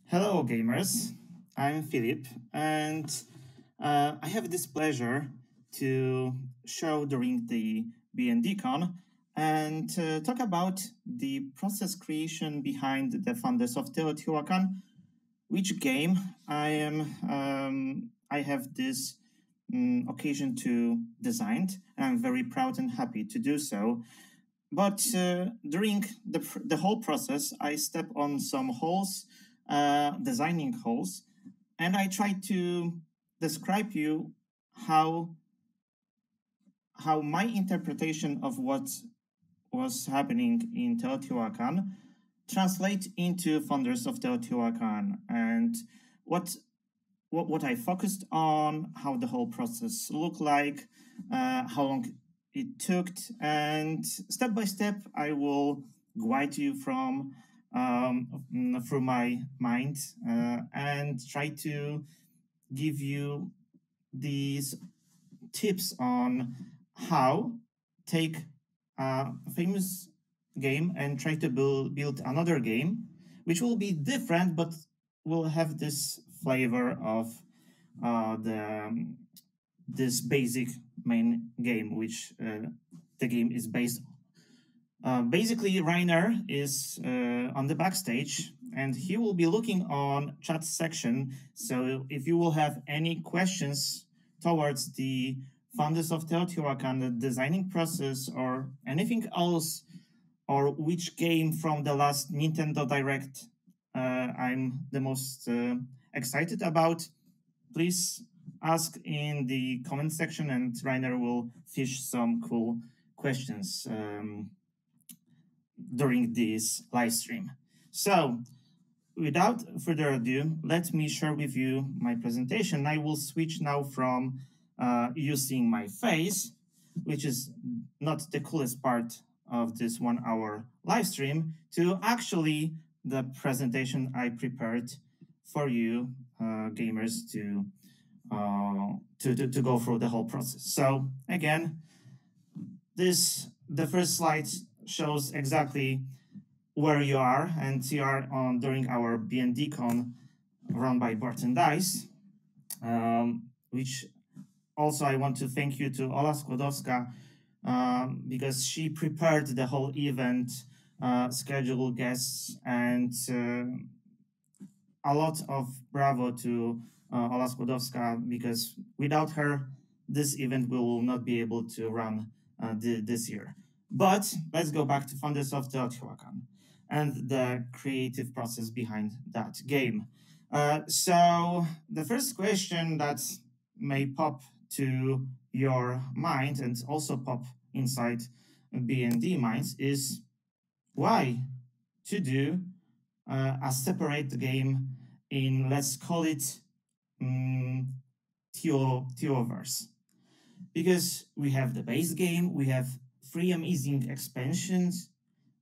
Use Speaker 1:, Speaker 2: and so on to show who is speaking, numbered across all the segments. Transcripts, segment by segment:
Speaker 1: Hello, gamers. I'm Filip, and I have this pleasure to show during the BNDCon and talk about the process creation behind the Founders of Teotihuacan, which game I have this occasion to design, and I'm very proud and happy to do so. But during the whole process, I step on some holes, designing holes, and I try to describe you how how my interpretation of what was happening in Teotihuacan translate into Founders of Teotihuacan and what what I focused on, how the whole process looked like, how long it took, and step by step, I will guide you through my mind and try to give you these tips on how take a famous game and try to build another game, which will be different, but will have this flavor of this basic main game, which the game is based on. Basically, Rainer is on the backstage, and he will be looking on chat section. So if you will have any questions towards the Founders of Teotihuacan, the designing process, or anything else, or which game from the last Nintendo Direct I'm the most excited about, please ask in the comment section, and Rainer will fish some cool questions during this live stream. So, without further ado, let me share with you my presentation. I will switch now from using my face, which is not the coolest part of this 1 hour live stream, to actually the presentation I prepared for you gamers to go through the whole process. So again, the first slide shows exactly where you are, and you are on during our BNDCon run by Board&Dice, which also I want to thank you to Ola Skłodowska because she prepared the whole event, scheduled guests, and a lot of bravo to Ola Skłodowska, because without her, this event will not be able to run this year. But let's go back to Founders of Teotihuacan and the creative process behind that game. So the first question that may pop to your mind and also pop inside B&D minds is why to do a separate game in, let's call it Teoverse. Because we have the base game, we have 3 amazing expansions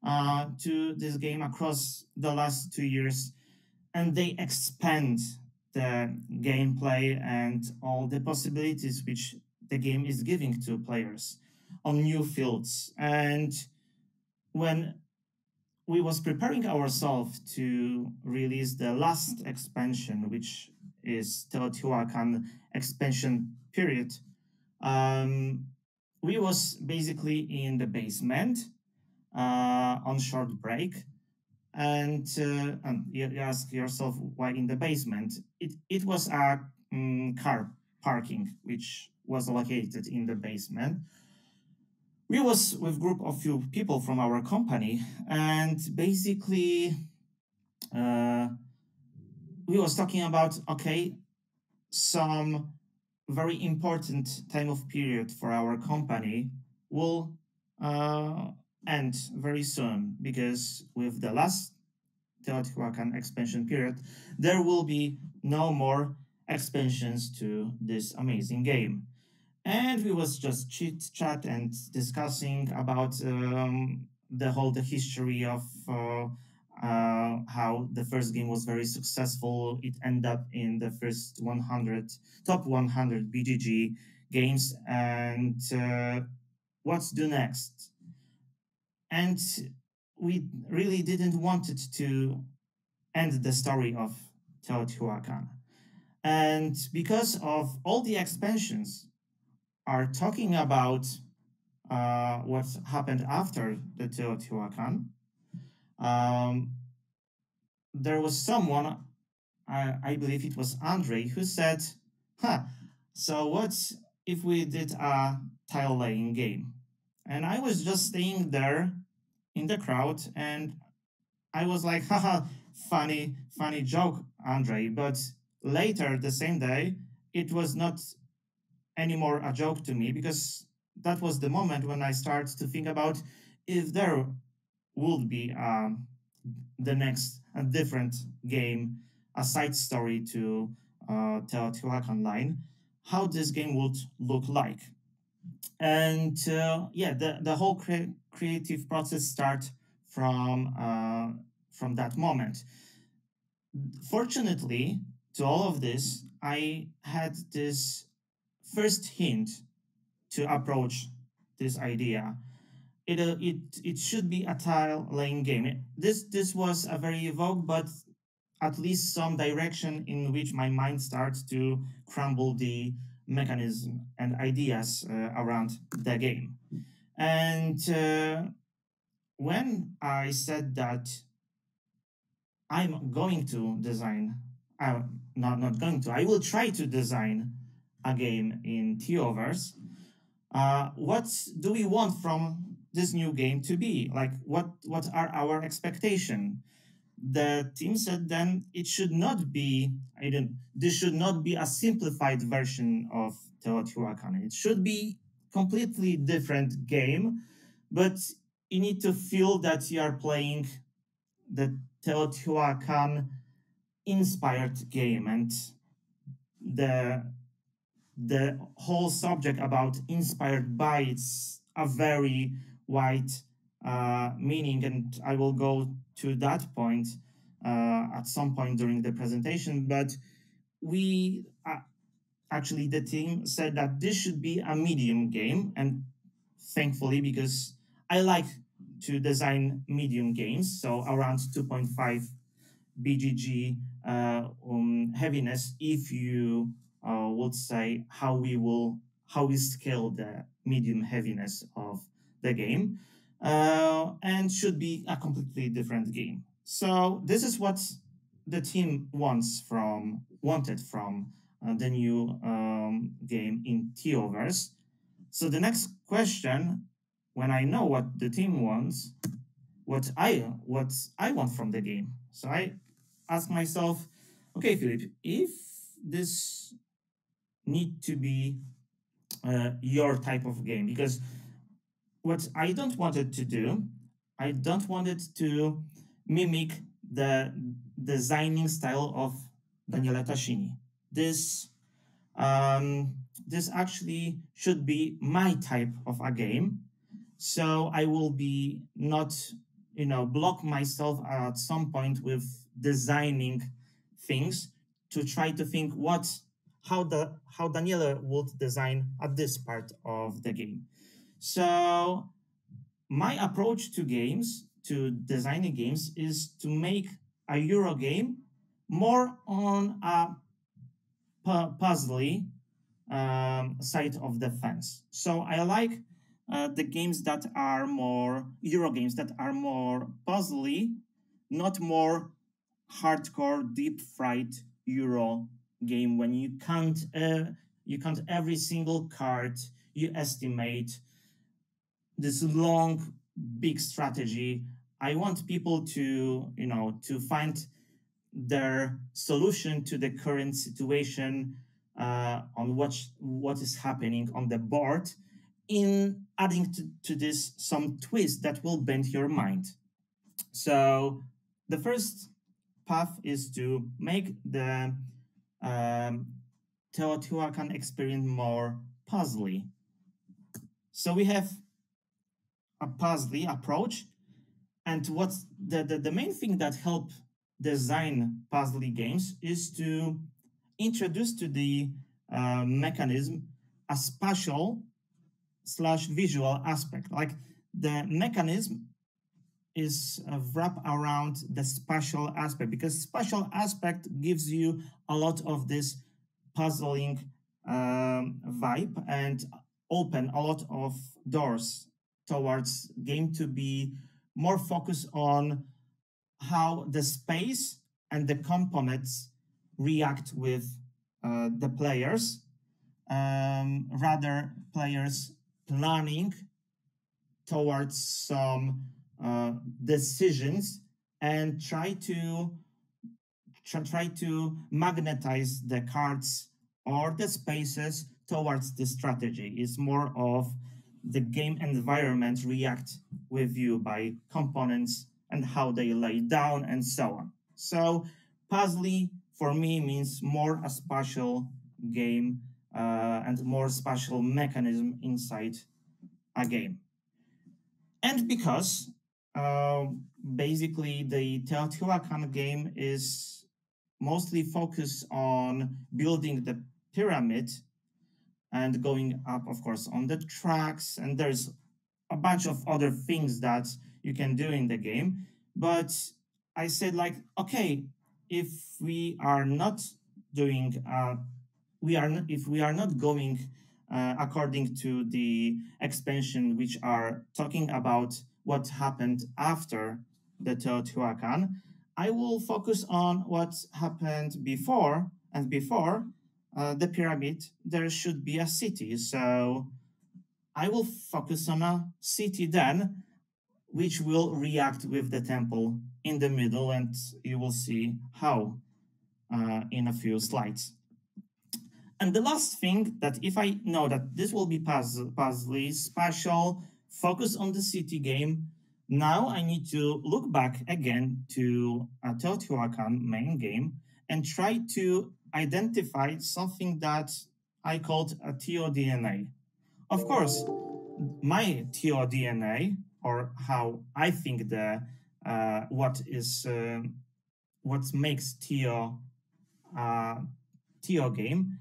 Speaker 1: to this game across the last 2 years, and they expand the gameplay and all the possibilities which the game is giving to players on new fields. And when we was preparing ourselves to release the last expansion, which is Teotihuacan expansion period, we was basically in the basement on short break, and you ask yourself why in the basement. It was a car parking which was located in the basement. We was with group of few people from our company, and basically we was talking about, okay, some very important time of period for our company will end very soon, because with the last Teotihuacan expansion period, there will be no more expansions to this amazing game. And we was just chit chat and discussing about the history of how the first game was very successful. It ended up in the first 100 top 100 BGG games, and what's the next? And we really didn't want it to end the story of Teotihuacan. And because of all the expansions are talking about what happened after the Teotihuacan, there was someone, I believe it was Andre, who said, so what if we did a tile laying game? And I was just staying there in the crowd, and I was like, haha, funny joke, Andre. But later the same day, it was not anymore a joke to me, because that was the moment when I started to think about if there would be the next a different game, a side story to Teotihuacan line, how this game would look like. And yeah, the whole creative process start from that moment. Fortunately, to all of this, I had this first hint to approach this idea. It should be a tile laying game. This was a very vague, but at least some direction in which my mind starts to crumble the mechanism and ideas around the game. And when I said that I'm going to design, not going to, I will try to design a game in Theoverse. What do we want from this new game to be? Like, what are our expectations? The team said then it should not be, this should not be a simplified version of Teotihuacan. It should be completely different game, but you need to feel that you are playing the Teotihuacan inspired game. And the whole subject about inspired by, it's a very wide meaning, and I will go to that point at some point during the presentation. But we actually, the team said that this should be a medium game, and thankfully, because I like to design medium games, so around 2.5 BGG heaviness, if you would say how we scale the medium heaviness of the game, and should be a completely different game. So this is what the team wanted from the new game in Theoverse. So the next question, when I know what the team wants, what I want from the game, so I ask myself, okay, Filip, if this need to be your type of game, because what I don't want it to do, I don't want it to mimic the designing style of Daniele Tascini. This actually should be my type of a game, so I will be not block myself at some point with designing things to try to think how Daniele would design at this part of the game. So my approach to games, to designing games, is to make a Euro game more on a puzzly side of the fence. So I like the games that are more Euro games, that are more puzzly, not more hardcore, deep fried Euro game when you count every single card, you estimate this long, big strategy. I want people to to find their solution to the current situation on what is happening on the board, in adding to this some twist that will bend your mind. So the first path is to make the Teotihuacan experience more puzzly. So we have a puzzly approach, and what's the main thing that help design puzzly games is to introduce to the mechanism a spatial / visual aspect. Like, the mechanism is wrapped around the spatial aspect, because spatial aspect gives you a lot of this puzzling vibe and open a lot of doors towards game to be more focused on how the space and the components react with the players, rather players planning towards some decisions and try to magnetize the cards or the spaces towards the strategy. It's more of the game environment react with you by components and how they lay down and so on. So puzzly for me means more a spatial game and more spatial mechanism inside a game. And because basically the Teotihuacan game is mostly focused on building the pyramid and going up, of course, on the tracks, and there's a bunch of other things that you can do in the game. But I said, like, okay, if we are not doing, if we are not going according to the expansion, which are talking about what happened after the Teotihuacan, I will focus on what happened before, and before the pyramid, there should be a city. So I will focus on a city then, which will react with the temple in the middle, and you will see how in a few slides. And the last thing, that if I know that this will be puzzly, spatial, focus on the city game, now I need to look back again to a Teotihuacan main game and try to identify something that I called a TEO DNA. Of course, my TEO DNA, or how I think the what makes TEO TEO game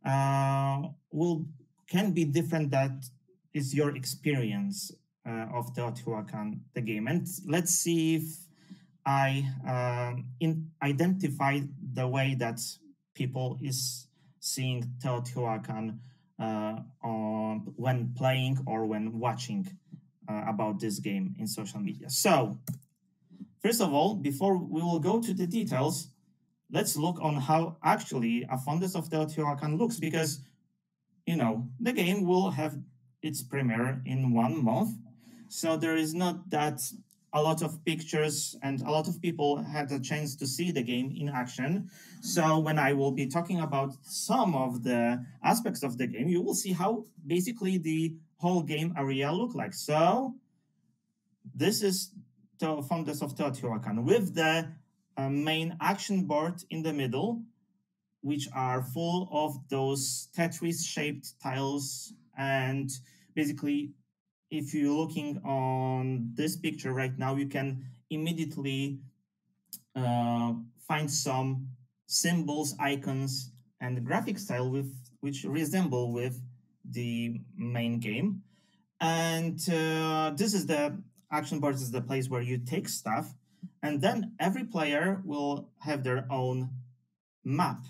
Speaker 1: can be different. That is your experience of Teotihuacan, the game. And let's see if I identify the way that people is seeing Teotihuacan when playing or when watching about this game in social media. So, first of all, before we will go to the details, let's look on how actually a Founders of Teotihuacan looks, because, you know, the game will have its premiere in 1 month. So there is not that a lot of pictures, and a lot of people had a chance to see the game in action. So when I will be talking about some of the aspects of the game, you will see how basically the whole game area look like. So this is the Founders of Teotihuacan with the main action board in the middle, which are full of those Tetris-shaped tiles. And basically, if you're looking on this picture right now, you can immediately find some symbols, icons, and graphic style which resemble with the main game. And this is the action board, is the place where you take stuff, and then every player will have their own map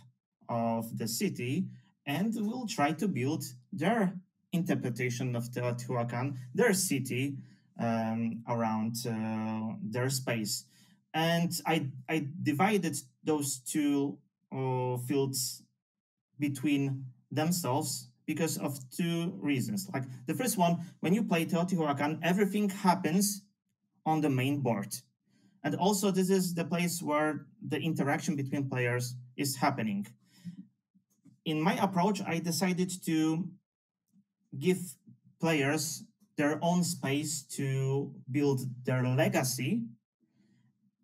Speaker 1: of the city and will try to build their interpretation of Teotihuacan, their city, around their space. And I divided those two fields between themselves because of 2 reasons. Like the first one, when you play Teotihuacan, everything happens on the main board. And also this is the place where the interaction between players is happening. In my approach, I decided to give players their own space to build their legacy,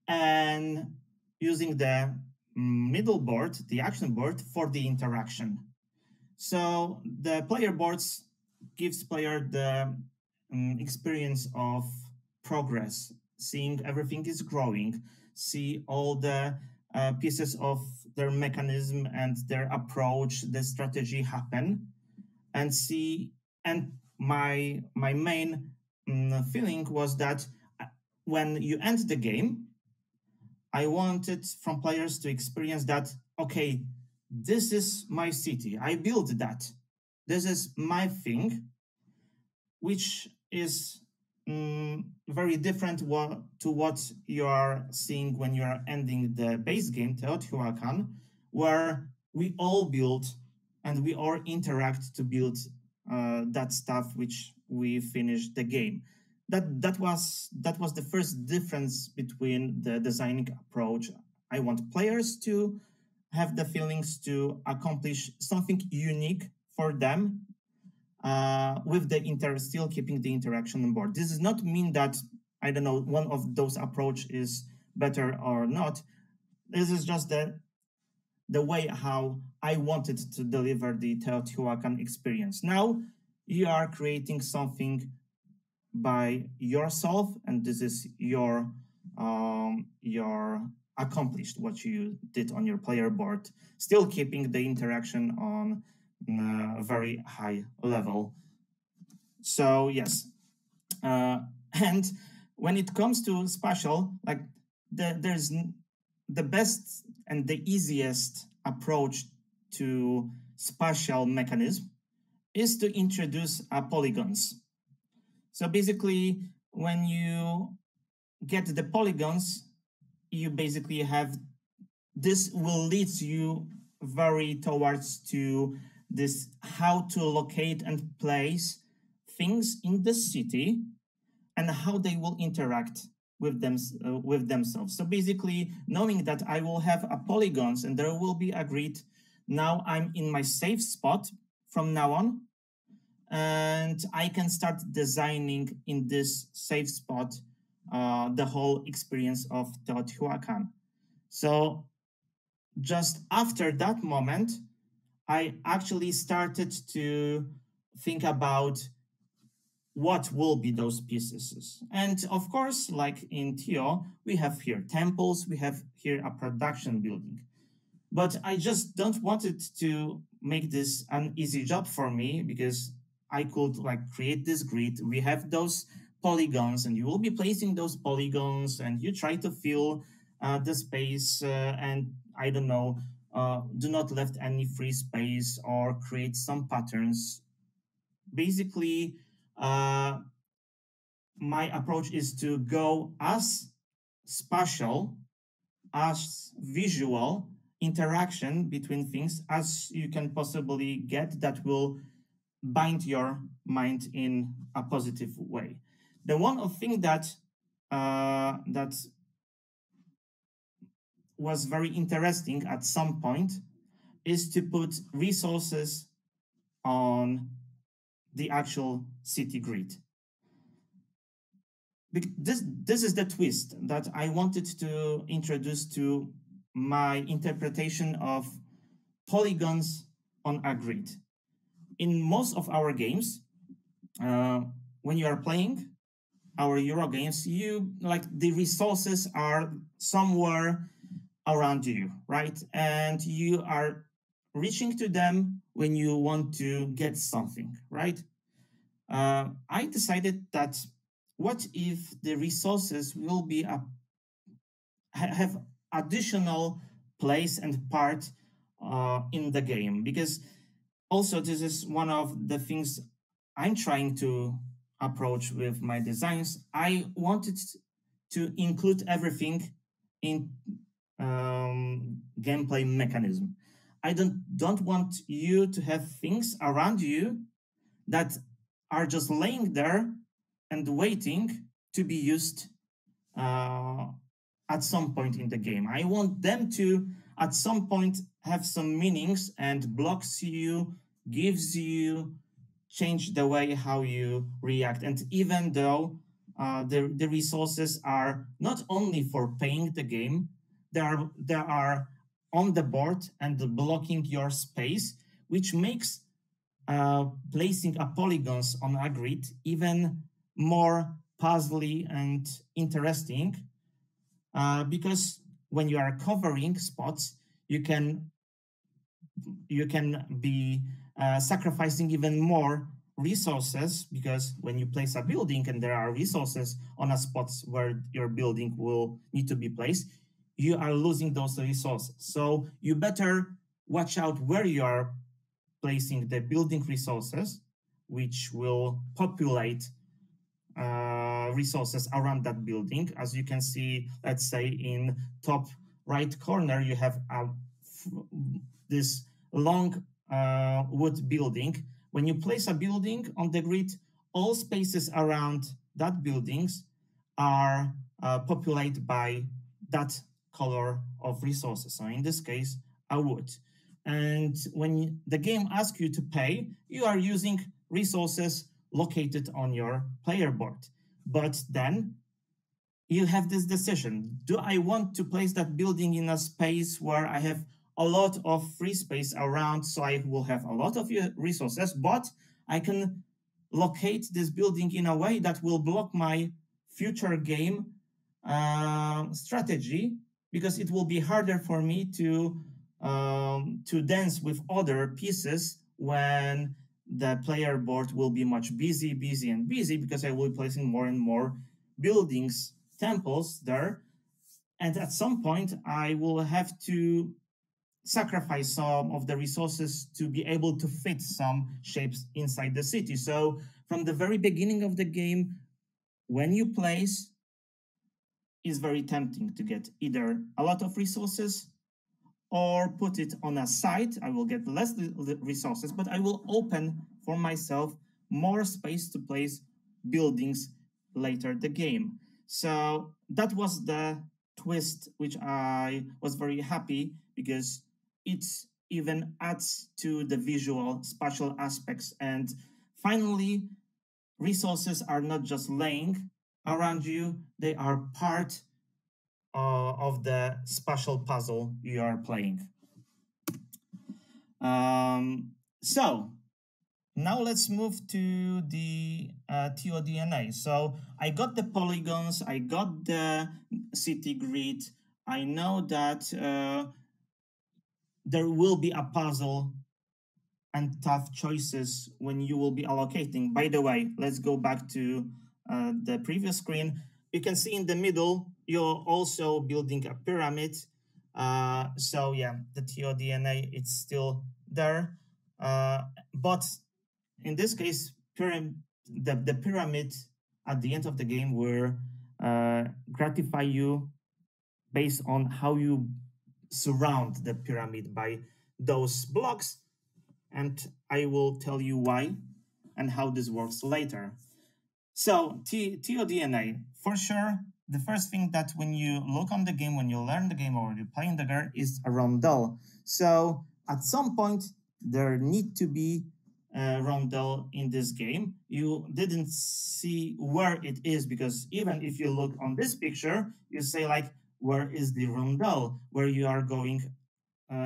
Speaker 1: and using the middle board, the action board, for the interaction. So the player boards gives player the experience of progress, seeing everything is growing, see all the pieces of their mechanism and their approach, the strategy happen, and see. And my main feeling was that when you end the game, I wanted from players to experience that, okay, this is my city. I built that. This is my thing, which is very different to what you are seeing when you are ending the base game, Teotihuacan, where we all build and we all interact to build that stuff which we finished the game. That was the first difference between the designing approach. I want players to have the feelings to accomplish something unique for them, with the still keeping the interaction on board. This does not mean that, I don't know, one of those approach is better or not. This is just the way how I wanted to deliver the Teotihuacan experience. Now you are creating something by yourself, and this is your accomplished what you did on your player board, still keeping the interaction on a very high level. So yes, and when it comes to Spacial, like there's the best and the easiest approach to Spacial mechanism is to introduce polygons. So basically, when you get the polygons, you basically have, this will lead you very towards to this how to locate and place things in the city and how they will interact with themselves. So basically, knowing that I will have a polygons and there will be a grid, now I'm in my safe spot from now on, and I can start designing in this safe spot the whole experience of Teotihuacan. So just after that moment, I actually started to think about what will be those pieces. And of course, like in TEO, we have here temples, we have here a production building. But I just don't want it to make this an easy job for me, because I could like create this grid. We have those polygons, and you will be placing those polygons, and you try to fill the space, and I don't know, do not left any free space or create some patterns. Basically, my approach is to go as spatial, as visual interaction between things as you can possibly get, that will bind your mind in a positive way. The one thing that that was very interesting at some point is to put resources on the actual city grid. This is the twist that I wanted to introduce to my interpretation of polygons on a grid. In most of our games, when you are playing our Euro games, you like the resources are somewhere around you, right? And you are reaching to them when you want to get something, right? I decided that what if the resources will be have additional place and part in the game? Because also this is one of the things I'm trying to approach with my designs. I wanted to include everything in gameplay mechanism. I don't want you to have things around you that are just laying there and waiting to be used at some point in the game. I want them to, at some point, have some meanings and blocks you, gives you, change the way how you react. And even though the resources are not only for paying the game, they are on the board and blocking your space, which makes placing a polygons on a grid even more puzzly and interesting, because when you are covering spots, you can be sacrificing even more resources, because when you place a building and there are resources on a spot where your building will need to be placed, you are losing those resources. So you better watch out where you are placing the building resources, which will populate resources around that building. As you can see, let's say in top right corner, you have this long wood building. When you place a building on the grid, all spaces around that buildings are populated by that color of resources. So in this case, a wood. And when the game asks you to pay, you are using resources located on your player board. But then you have this decision. Do I want to place that building in a space where I have a lot of free space around, so I will have a lot of resources, but I can locate this building in a way that will block my future game strategy, because it will be harder for me to dance with other pieces when the player board will be much busy, because I will be placing more and more buildings, temples there. And at some point, I will have to sacrifice some of the resources to be able to fit some shapes inside the city. So from the very beginning of the game, when you place, it's very tempting to get either a lot of resources or put it on a side. I will get less resources, but I will open for myself more space to place buildings later the game. So that was the twist, which I was very happy, because it even adds to the visual spatial aspects. And finally, resources are not just laying around you, they are part of the spatial puzzle you are playing. So now let's move to the TEO DNA. So I got the polygons, I got the city grid. I know that there will be a puzzle and tough choices when you will be allocating. By the way, let's go back to the previous screen. You can see in the middle, you're also building a pyramid. So yeah, the TEO DNA, it's still there. But in this case, the pyramid at the end of the game will gratify you based on how you surround the pyramid by those blocks. And I will tell you why and how this works later. So TEO DNA, for sure, the first thing that when you look on the game, when you learn the game or you're playing the game, is a Rondel. So at some point, there need to be a Rondel in this game. You didn't see where it is, because even if you look on this picture, you say like, where is the Rondel, where you are going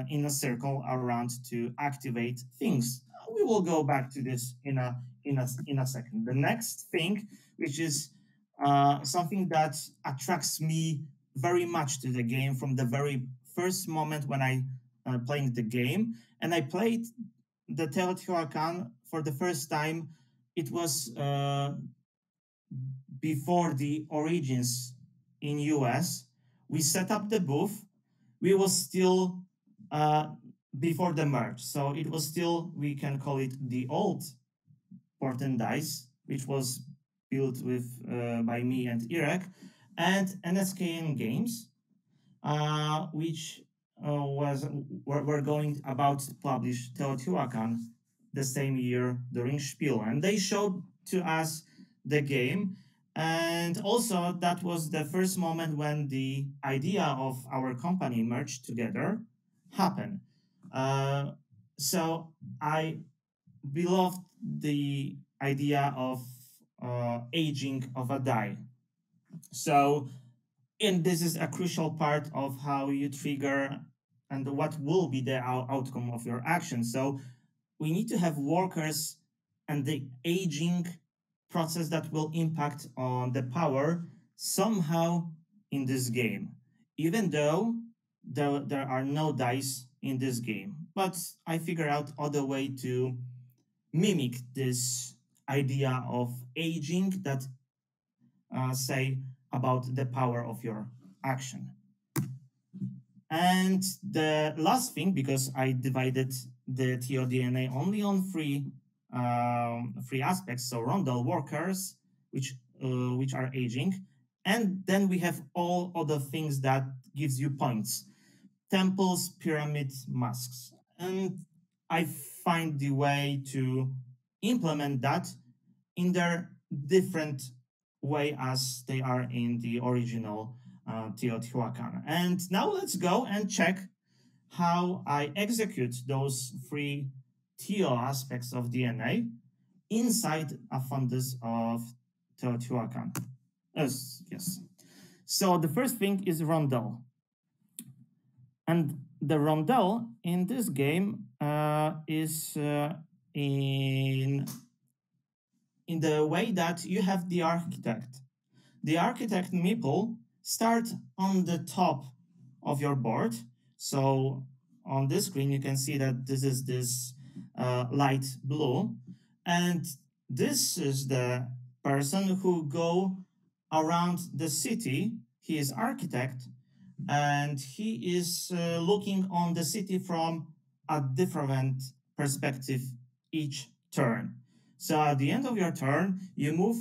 Speaker 1: in a circle around to activate things. We will go back to this in a second. The next thing, which is something that attracts me very much to the game from the very first moment when I playing the game, and I played the Teotihuacan for the first time. It was before the Origins in US. We set up the booth. We was still before the merge. So it was still, we can call it the old Board&Dice, which was built with by me and Irek, and NSKN Games, which were going about to publish Teotihuacan the same year during Spiel. And they showed to us the game. And also that was the first moment when the idea of our company merged together happened. So I beloved the idea of aging of a die. So, and this is a crucial part of how you trigger and what will be the outcome of your action. So we need to have workers and the aging process that will impact on the power somehow in this game, even though there are no dice in this game. But I figure out other way to mimic this idea of aging that say about the power of your action. And the last thing, because I divided the TEO DNA only on three aspects, so Rondel workers, which are aging, and then we have all other things that gives you points: temples, pyramid, masks. And I find the way to implement that in their different way as they are in the original Teotihuacan. And now let's go and check how I execute those three TEO aspects of DNA inside a Founders of Teotihuacan. Yes. So the first thing is Rondel. And the Rondel in this game is in the way that you have the architect. The architect meeple start on the top of your board. So on this screen, you can see that this is this light blue. And this is the person who go around the city. He is architect, and he is looking on the city from a different perspective each turn. So at the end of your turn, you move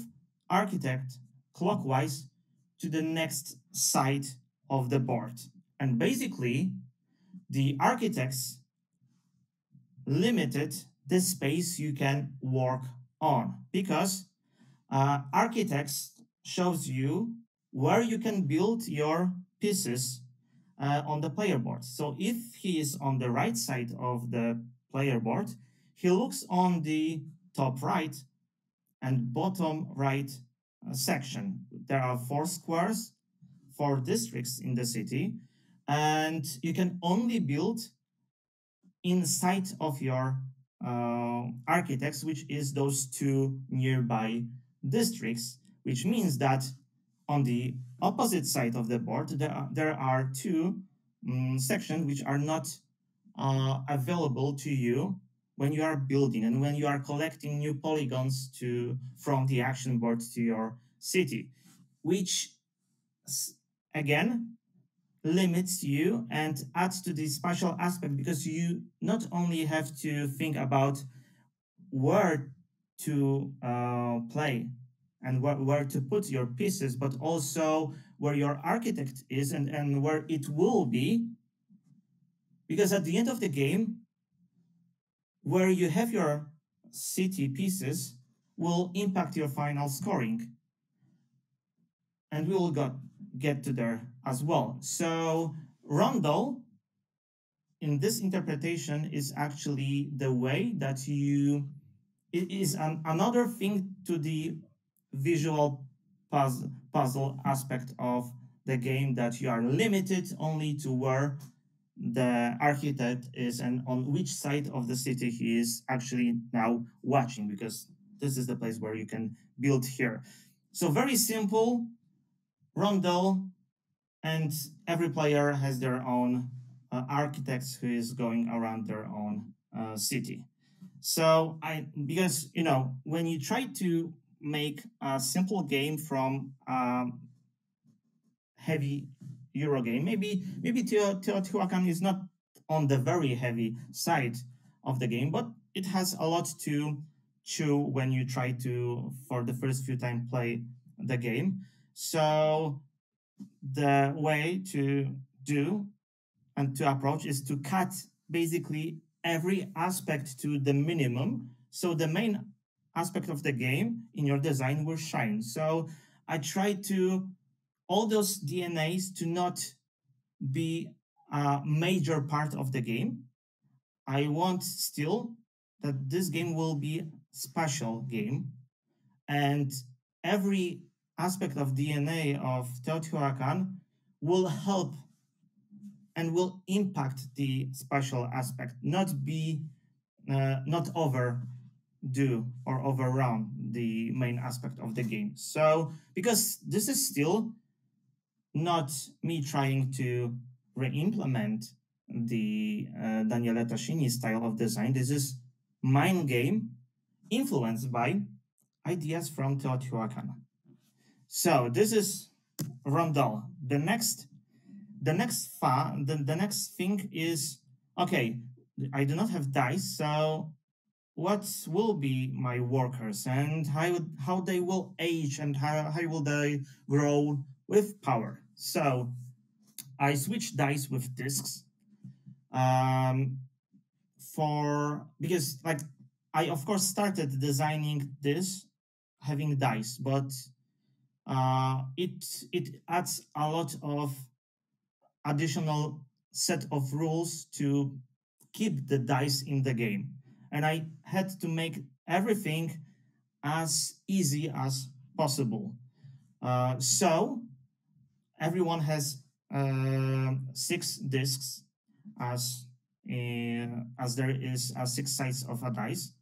Speaker 1: architect clockwise to the next side of the board. And basically, the architects limited the space you can work on, because architects shows you where you can build your pieces on the player board. So if he is on the right side of the player board, he looks on the top right and bottom right section. There are 4 squares, 4 districts in the city, and you can only build inside of your architects, which is those 2 nearby districts, which means that on the opposite side of the board, there are 2 sections which are not available to you when you are building and when you are collecting new polygons from the action board to your city, which again limits you and adds to the spatial aspect, because you not only have to think about where to play and where to put your pieces, but also where your architect is and where it will be. Because at the end of the game, where you have your city pieces will impact your final scoring. And we will get to there as well. So Rondel, in this interpretation, is actually the way that it is another thing to the visual puzzle aspect of the game, that you are limited only to where the architect is and on which side of the city he is actually now watching, because this is the place where you can build here. So very simple Rondel, and every player has their own architects who is going around their own city. So because when you try to make a simple game from heavy Euro game, maybe Teotihuacan is not on the very heavy side of the game, but it has a lot to chew when you try to, for the first few times, play the game. So the way to do and to approach is to cut basically every aspect to the minimum, so the main aspect of the game in your design will shine. So I try to all those DNAs to not be a major part of the game. I want still that this game will be a spatial game, and every aspect of DNA of Teotihuacan will help and will impact the spatial aspect, not overdo or overrun the main aspect of the game. So because this is still not me trying to re-implement the Daniele Tascini style of design, this is mind game influenced by ideas from Teotihuacan. So this is Rondel. The next thing is, okay, I do not have dice, so what will be my workers and how they will age and how will they grow with power. So I switch dice with discs because like I of course started designing this having dice, but it adds a lot of additional set of rules to keep the dice in the game. And I had to make everything as easy as possible. So everyone has 6 discs as there is 6 sides of a dice.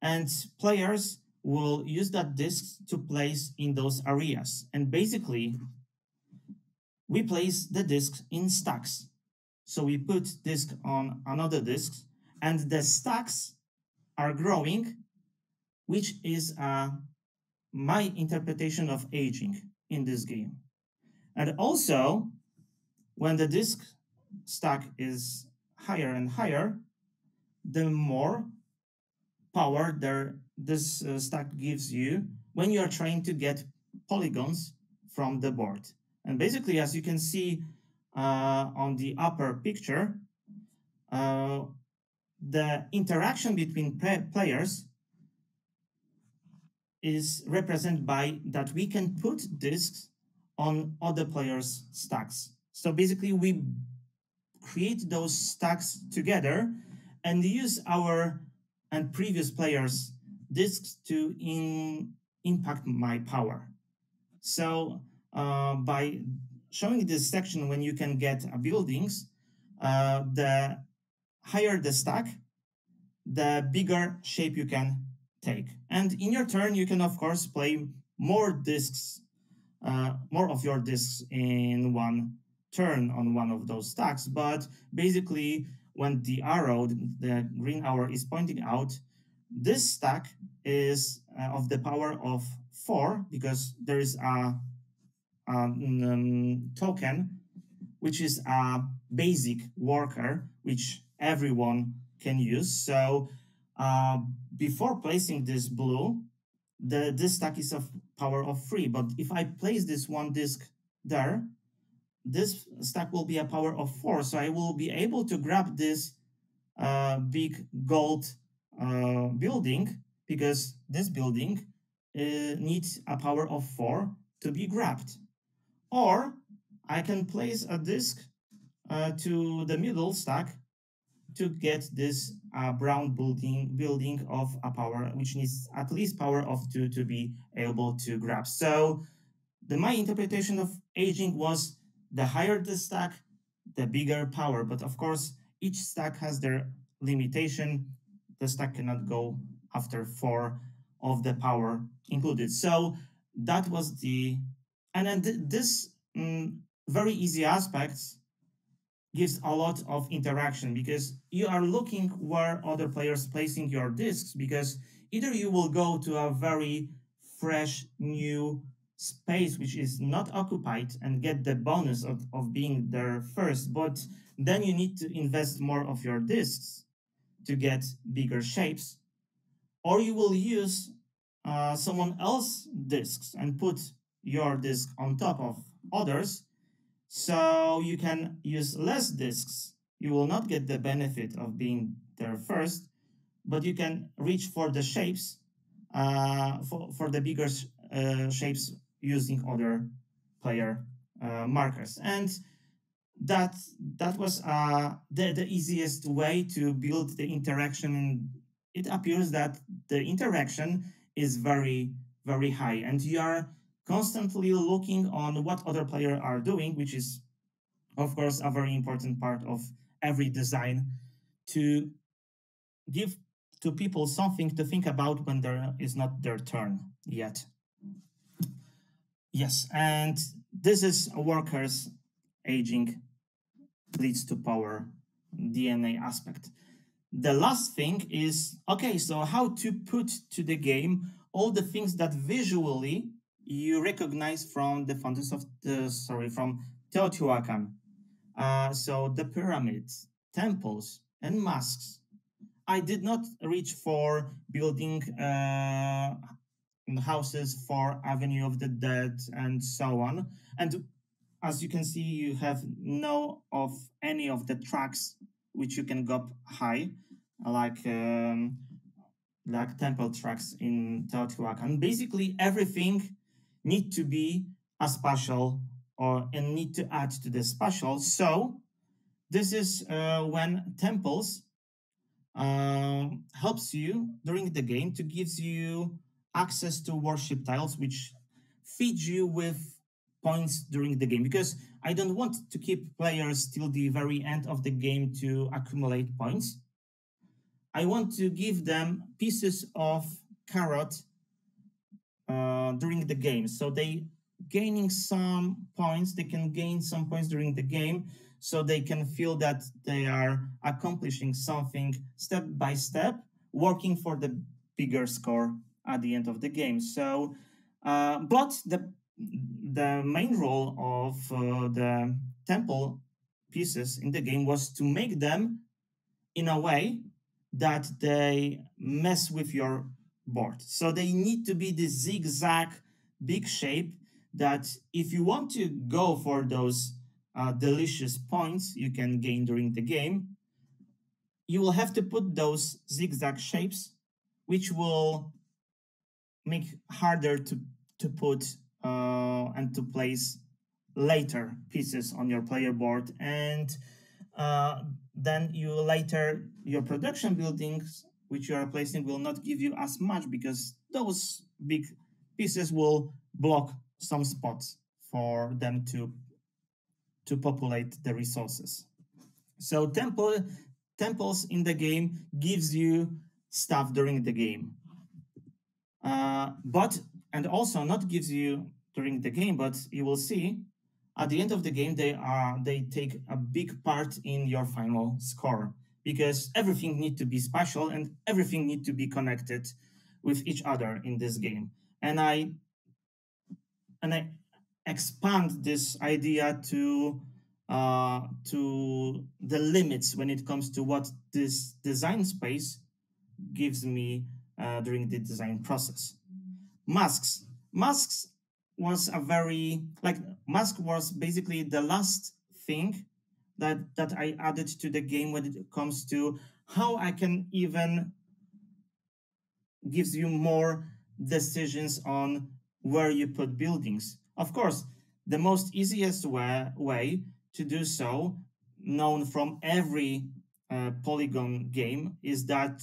Speaker 1: And players will use that disc to place in those areas. And basically, we place the disc in stacks. So we put disc on another disc, and the stacks are growing, which is my interpretation of aging in this game. And also, when the disc stack is higher and higher, the more power this stack gives you when you are trying to get polygons from the board. And basically, as you can see on the upper picture, the interaction between players is represented by that we can put discs on other players' stacks. So basically, we create those stacks together and use our and previous players' discs to impact my power. So by showing this section when you can get buildings, the higher the stack, the bigger shape you can take. And in your turn, you can of course play more discs, more of your discs in one turn on one of those stacks. But basically, when the arrow, the green arrow is pointing out, this stack is of the power of 4 because there is a token, which is a basic worker, which everyone can use. So before placing this blue, this stack is of power of 3. But if I place this one disc there, this stack will be a power of 4. So I will be able to grab this big gold building because this building needs a power of 4 to be grabbed. Or I can place a disc to the middle stack to get this brown building of a power, which needs at least power of 2 to be able to grab. So my interpretation of aging was the higher the stack, the bigger power. But of course, each stack has their limitation. The stack cannot go after 4 of the power included. So that was and then this very easy aspects gives a lot of interaction because you are looking where other players placing your discs, because either you will go to a very fresh new space which is not occupied and get the bonus of being there first, but then you need to invest more of your discs to get bigger shapes, or you will use someone else's discs and put your disc on top of others, so you can use less discs. You will not get the benefit of being there first, but you can reach for the shapes, for the bigger shapes using other player markers. And that was the easiest way to build the interaction. It appears that the interaction is very, very high, and you are constantly looking on what other players are doing, which is, of course, a very important part of every design, to give to people something to think about when there is not their turn yet. Yes, and this is workers aging leads to power DNA aspect. The last thing is, okay, so how to put to the game all the things that visually you recognize from the founders of from Teotihuacan. So the pyramids, temples, and mosques. I did not reach for building houses for Avenue of the Dead and so on. And as you can see, you have no of any of the tracks which you can go up high, like temple tracks in Teotihuacan. Basically, everything need to be a spatial and need to add to the spatial. So this is when temples helps you during the game to gives you access to worship tiles, which feed you with points during the game, because I don't want to keep players till the very end of the game to accumulate points. I want to give them pieces of carrot during the game, so they gaining some points. They can gain some points during the game, so they can feel that they are accomplishing something step by step, working for the bigger score at the end of the game. So, but the main role of the temple pieces in the game was to make them in a way that they mess with your board. So they need to be the zigzag big shape that if you want to go for those delicious points you can gain during the game, you will have to put those zigzag shapes, which will make harder to put and to place later pieces on your player board. And then your production buildings which you are placing will not give you as much, because those big pieces will block some spots for them to populate the resources. So temples in the game gives you stuff during the game, and also not gives you during the game, but you will see at the end of the game they take a big part in your final score, because everything needs to be spatial and everything needs to be connected with each other in this game. And I expand this idea to the limits when it comes to what this design space gives me during the design process. Masks was mask was basically the last thing that I added to the game when it comes to how I can even gives you more decisions on where you put buildings. Of course, the most easiest way to do so, known from every polygon game, is that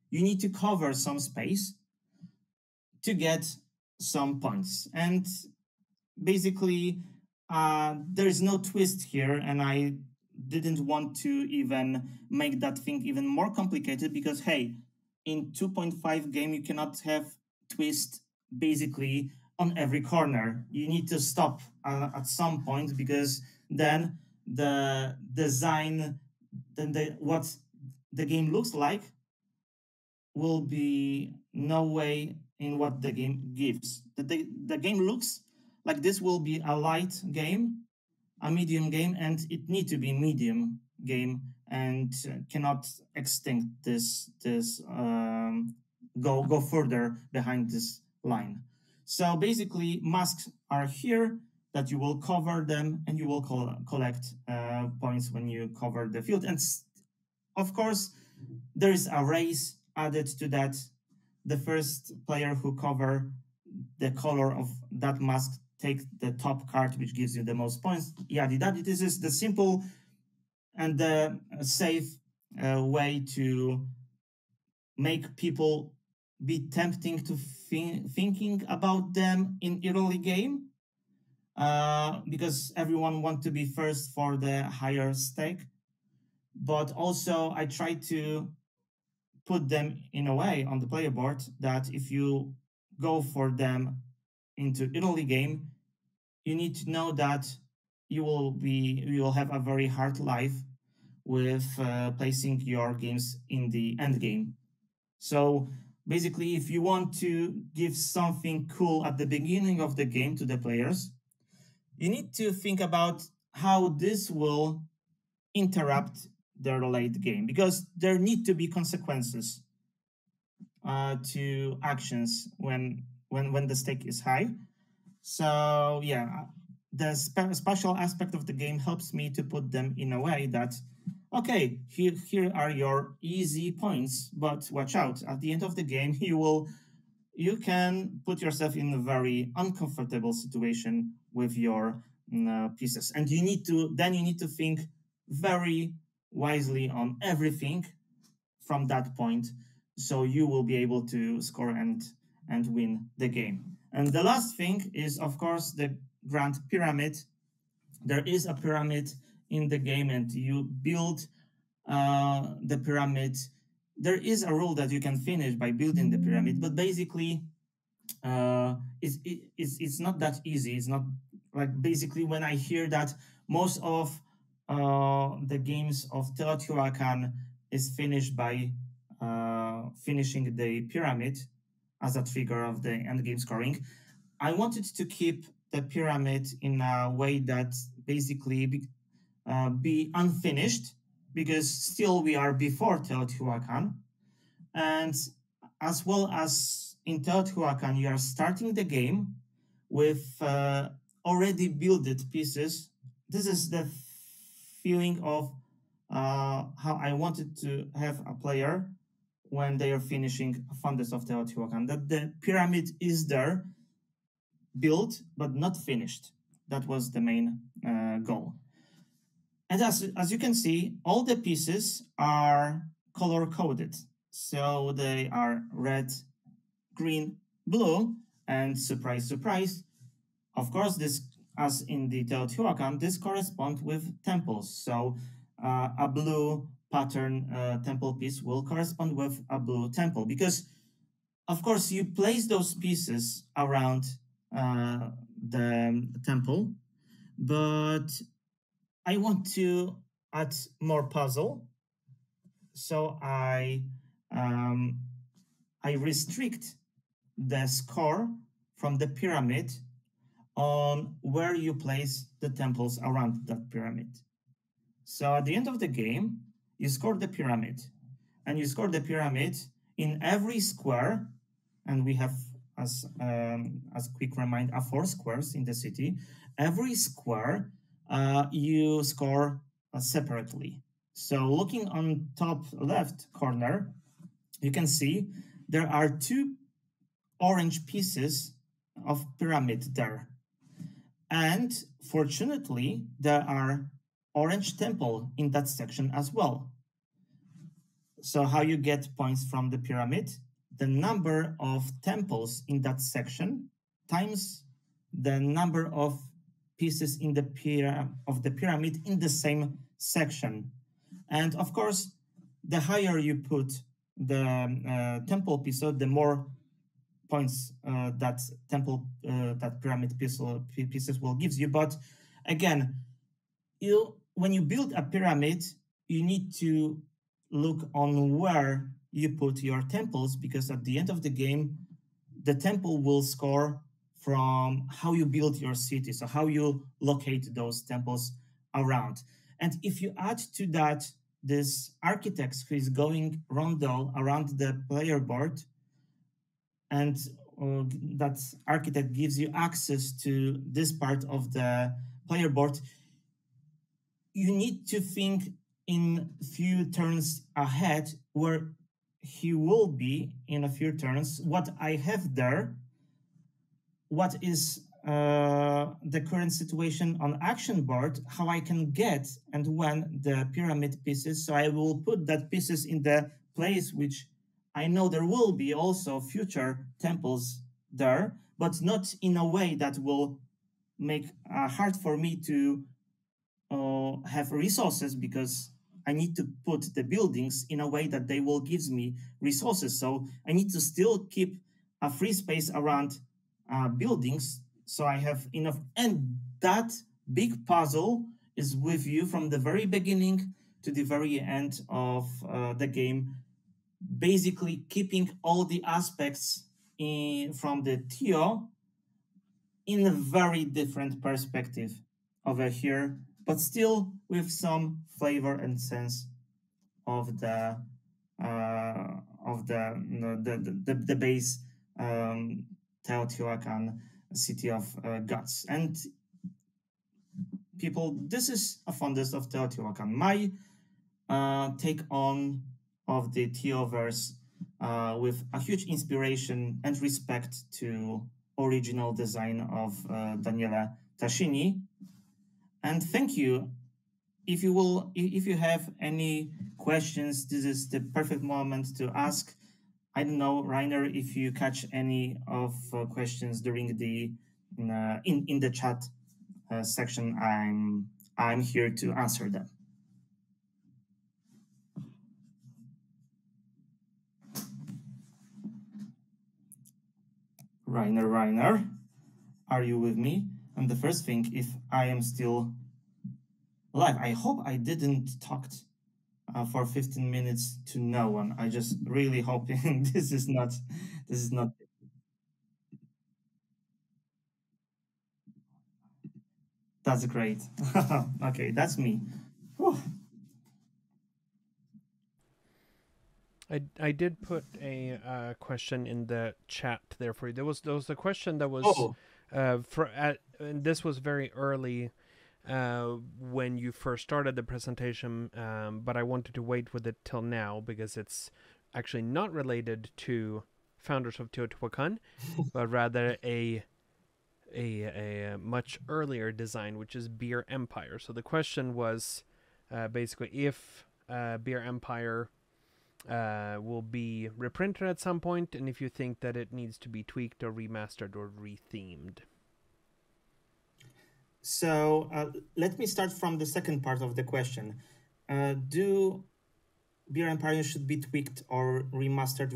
Speaker 1: you need to cover some space to get some points. And basically, there is no twist here, and I didn't want to even make that thing even more complicated, because hey, in 2.5 game you cannot have twist basically on every corner. You need to stop at some point, because then the design, what the game looks like will be no way in what the game gives. The game looks like this will be a light game, a medium game, and it need to be medium game, and cannot extinct this go further behind this line. So basically, masks are here that you will cover them, and you will collect points when you cover the field. And of course, there is a race added to that. The first player who cover the color of that mask take the top card, which gives you the most points. Yadi. This is the simple and the safe way to make people be tempting to thinking about them in early game, because everyone wants to be first for the higher stake. But also I try to put them in a way on the player board that if you go for them into early game, you need to know that you will have a very hard life with placing your games in the end game. So basically, if you want to give something cool at the beginning of the game to the players, you need to think about how this will interrupt their late game, because there need to be consequences to actions when the stake is high. So yeah, the spatial aspect of the game helps me to put them in a way that, okay, here are your easy points, but watch out, at the end of the game you can put yourself in a very uncomfortable situation with your pieces, and you need to think very wisely on everything from that point, so you will be able to score and win the game. And the last thing is, of course, the grand pyramid. There is a pyramid in the game, and you build the pyramid. There is a rule that you can finish by building the pyramid, but basically it's not that easy. It's not like, basically, when I hear that most of the games of Teotihuacan is finished by finishing the pyramid as a trigger of the end game scoring, I wanted to keep the pyramid in a way that basically be unfinished, because still we are before Teotihuacan, and as well as in Teotihuacan, you are starting the game with already built pieces. This is the feeling of how I wanted to have a player when they are finishing Founders of Teotihuacan, that the pyramid is there, built, but not finished. That was the main goal. And as you can see, all the pieces are color-coded. So they are red, green, blue, and surprise, surprise. Of course, this, as in the Teotihuacan, this corresponds with temples. So a blue pattern temple piece will correspond with a blue temple, because, of course, you place those pieces around the temple, but I want to add more puzzle, so I restrict the score from the pyramid on where you place the temples around that pyramid. So at the end of the game, you score the pyramid, and you score the pyramid in every square, and we have, as quick reminder, 4 squares in the city. Every square you score separately. So looking on top left corner, you can see there are 2 orange pieces of pyramid there. And fortunately, there are orange temple in that section as well. So how you get points from the pyramid? The number of temples in that section times the number of pieces in the pyramid in the same section. And of course, the higher you put the temple piece, the more points that pyramid pieces will give you. But again, when you build a pyramid, you need to look on where you put your temples, because at the end of the game, the temple will score from how you build your city, so how you locate those temples around. And if you add to that this architect who is going Rondel around the player board, and that architect gives you access to this part of the player board, you need to think in few turns ahead where he will be in a few turns, what I have there, what is the current situation on action board, how I can get and when the pyramid pieces. So I will put that pieces in the place which I know there will be also future temples there, but not in a way that will make hard for me to have resources, because I need to put the buildings in a way that they will give me resources. So I need to still keep a free space around buildings, so I have enough. And that big puzzle is with you from the very beginning to the very end of the game. basically keeping all the aspects from the TEO in a very different perspective over here, but still with some flavor and sense of the the base Teotihuacan city of gods. And people, this is a Founders of Teotihuacan. My take on of the Teoverse with a huge inspiration and respect to original design of Daniele Tascini. And thank you. If you have any questions, this is the perfect moment to ask. I don't know, Rainer, if you catch any of questions during the in the chat section. I'm here to answer them. Rainer, are you with me? And the first thing, if I am still live, I hope I didn't talk for 15 minutes to no one. I just really hoping this is not. That's great. Okay, that's me. Whew.
Speaker 2: I did put a question in the chat there for you. There was a question that was and this was very early when you first started the presentation, but I wanted to wait with it till now because it's actually not related to Founders of Teotihuacan, but rather a much earlier design, which is Beer Empire. So the question was basically if Beer Empire will be reprinted at some point, and if you think that it needs to be tweaked or remastered or rethemed.
Speaker 1: So let me start from the second part of the question. Do Beer Empire should be tweaked or remastered,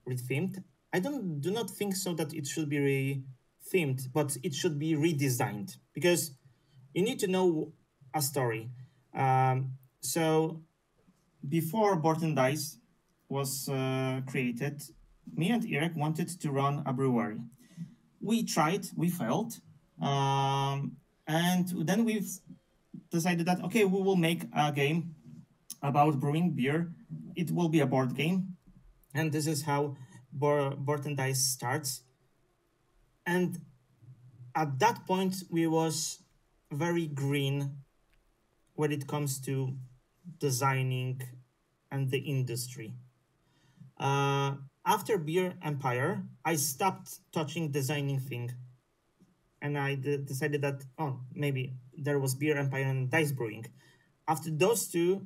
Speaker 1: rethemed? I do not think so that it should be rethemed, but it should be redesigned because you need to know a story. So before Board&Dice was created, me and Eric wanted to run a brewery. We tried, we failed, and then we've decided that, okay, we will make a game about brewing beer. It will be a board game, and this is how Board&Dice starts. And at that point, we was very green when it comes to designing and the industry. After Beer Empire, I stopped touching designing thing, and I decided that maybe there was Beer Empire and Dice Brewing. After those two,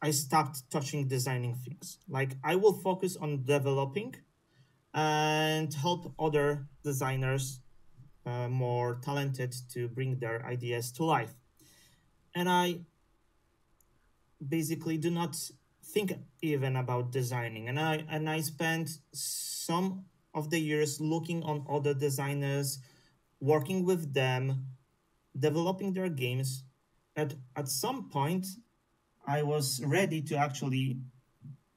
Speaker 1: I stopped touching designing things. Like I will focus on developing and help other designers more talented to bring their ideas to life. And I basically do not think even about designing. And I spent some of the years looking on other designers, working with them, developing their games. At some point, I was ready to actually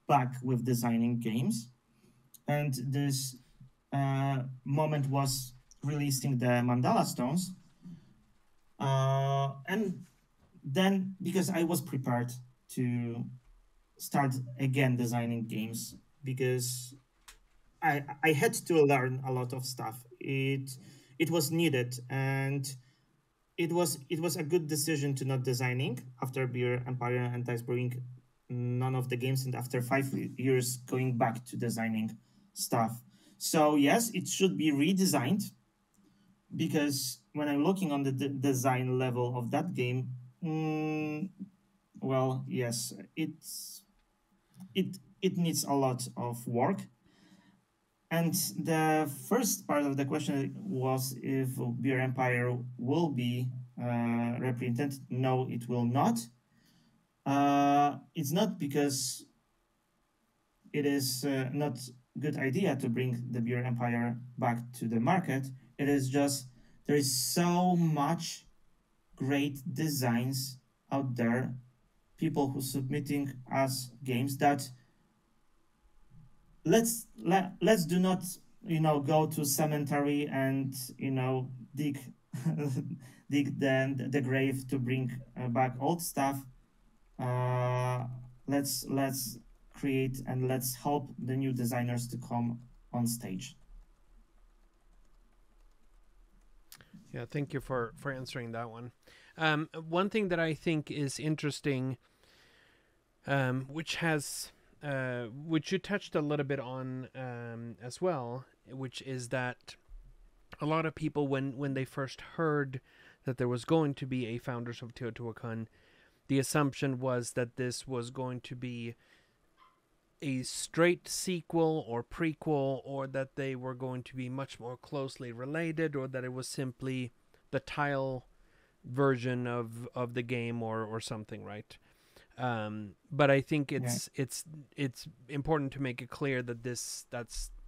Speaker 1: back with designing games. And this moment was releasing the Mandala Stones. And then, because I was prepared to start again designing games, because I had to learn a lot of stuff. It was needed, and it was a good decision to not designing after Beer Empire and Dice Brewing none of the games, and after 5 years going back to designing stuff. So yes, it should be redesigned, because when I'm looking on the design level of that game, well, yes, it needs a lot of work. And the first part of the question was if Beer Empire will be reprinted. No, it will not. It's not because it is not good idea to bring the Beer Empire back to the market. It is just there is so much great designs out there, people who submitting us games that let's do not go to cemetery and dig dig the grave to bring back old stuff. Let's create and let's help the new designers to come on stage.
Speaker 2: Yeah, thank you for answering that one. One thing that I think is interesting, which you touched a little bit on as well, which is that a lot of people, when they first heard that there was going to be a Founders of Teotihuacan, the assumption was that this was going to be a straight sequel or prequel, or that they were going to be much more closely related, or that it was simply the tile version of the game or something, right? But I think it's important to make it clear that it's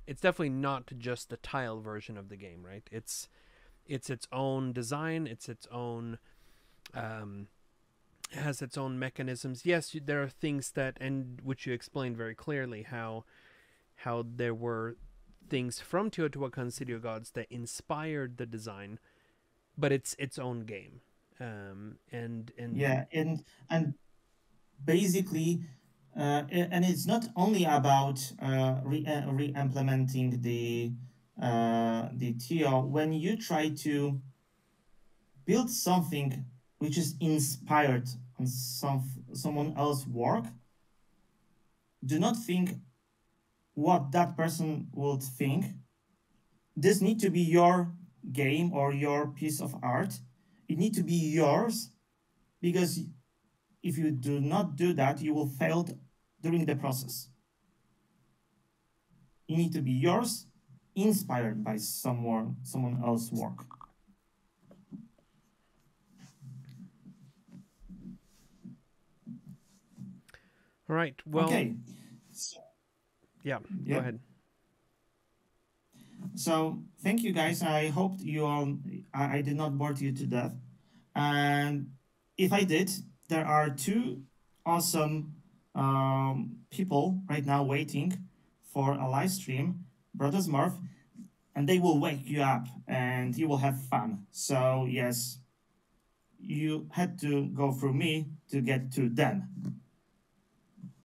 Speaker 2: definitely not just the tile version of the game, right? It's its own design, it's its own has its own mechanisms. Yes, there are things that, and which you explained very clearly, how there were things from Teotihuacan City of Gods that inspired the design, but it's its own game. And
Speaker 1: basically, and it's not only about re-implementing the TEO. When you try to build something which is inspired on someone else's work, do not think what that person would think. This needs to be your game or your piece of art. It needs to be yours, because if you do not do that, you will fail during the process. It needs to be yours, inspired by someone else's work.
Speaker 2: All right. Well.
Speaker 1: Okay.
Speaker 2: Yeah. Go ahead.
Speaker 1: So thank you, guys. I hope you all. I did not bore you to death, and if I did, there are two awesome people right now waiting for a live stream, Brothers Murph, and they will wake you up and you will have fun. So yes, you had to go through me to get to them.